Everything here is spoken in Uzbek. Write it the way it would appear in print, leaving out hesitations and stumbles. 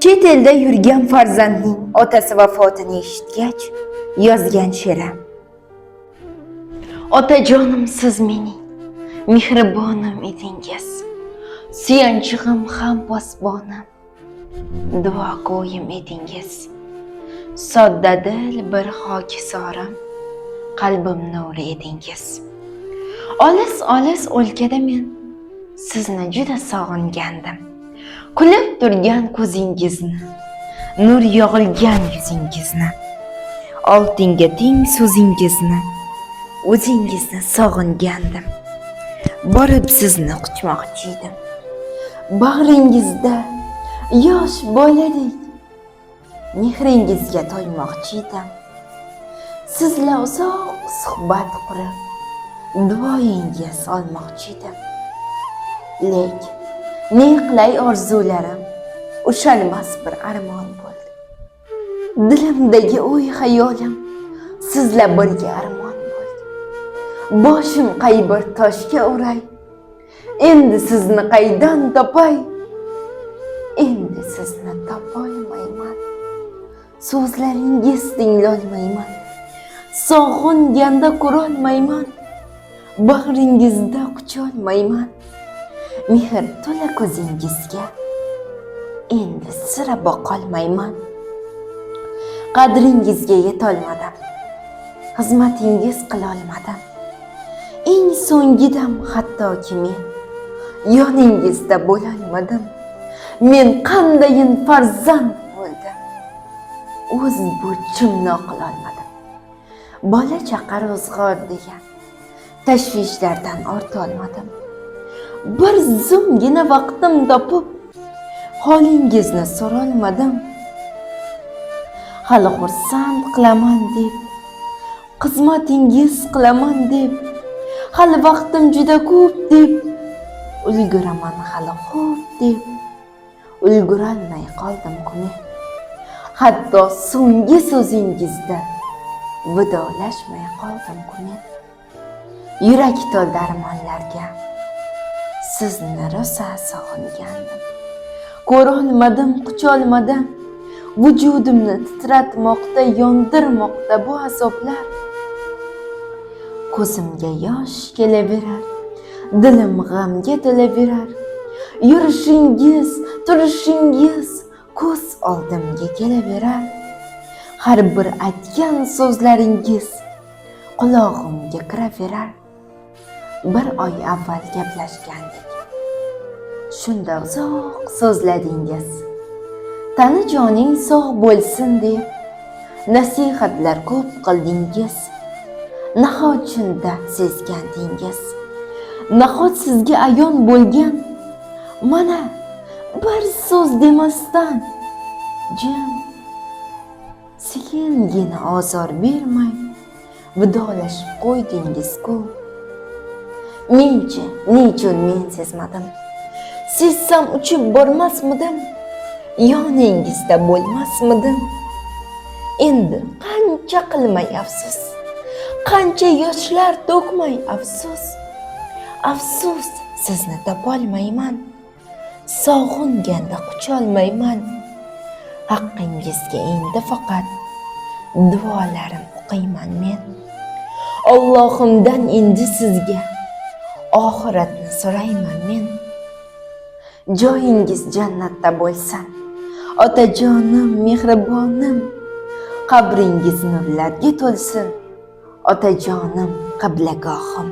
Chet elda yurgan farzandning otasi vafotini eshitgach yozgan she'ri. Otajonim, siz mening mehribonim edingiz, suyanchig'im ham posbonim, duogo'yim edingiz. Soddadil bir hokisorim, qalbim nuri edingiz. Olis o'lkada men sizni juda sog'ingandim. Kulib turgan ko'zingizni, nur yog'ilgan yuzingizni, oltinga teng so'zingizni, o'zingizni sog'ingandim. Borib sizni quchmoqchi edim. Bag'ringizda yosh boladek mehringizga to'ymoqchi edim. Sizla uzoq suhbat qurib, duoyingiz olmoqchi edim. Lek ne qilay orzularim ushalmas bir armon bo'ldi. Dilimdagi o'y xayolim sizla birga armon bo'ldi. Boshim qay bir toshga uray, endi sizni qaydan topay? Endi sizni topolmayman. So'zlaringiz tinglolmayman. Sog'inganda ko'rolmayman. Bag'ringizda qucholmayman. Mehr to'la ko'zingizga endi sira boqolmayman. Qadringizga yetolmadim, xizmatingiz qilolmadim. Eng so'ngidam hattoki men yoningizda bo'lolmadim. Men qandayin farzand bo'ldim, o'z burchimni oqilolmadim. Bola chaqa ro'zg'or degan tashvishlardan ortolmadim. Bir zumgina vaqtim topib holingizni so'rolmadim. Hali xursand qilaman deb, xizmatingiz qilaman deb, hali vaqtim juda ko'p deb, ulguraman hali xo'p deb, ulgurolmay qoldim-ku men. Hatto so'nggi so'zingizda vidolashmay qoldim-ku men. Yurak to'ldi armonlarga sizni rosa sog'ingandim. Ko'rolmadim, qucholmadim. Vujudimni titratmoqda, yondirmoqda bu azoblar. Ko'zimga yosh kelaverar, dilim g'amga to'laverar. Yurishingiz, turishingiz ko'z oldimga kelaverar. Har bir aytgan so'zlaringiz qulog'imga kiraverar. Bir oy avval gaplashgandik. Shunda uzoq so'zladingiz. Tani joning sog' bo'lsin deb nasihatlar ko'p qildingiz. Nahot shunda sezgandingiz? Nahot sizga ayon bo'lgan? Mana bir so'z demasdan jim sekingina ozor bermay vidolashib qo'ydingiz-ku. Menchi, nechun men sezmadim? Sezsam uchib bormasmidim? Yoningizda bo'lmasmidim? Endi qancha qilmay afsus, qancha yoshlar to'kmay afsus. Afsus, sizni topolmayman. Sog'inganda qucholmayman. Haqqingizga endi faqat duolarim o'qiyman men. Allohimdan endi sizga oxiratni so'rayman men. Joyingiz jannatda bo'lsin, otajonim, mehribonim. Qabringiz nurlarga to'lsin, otajonim, qiblagohim.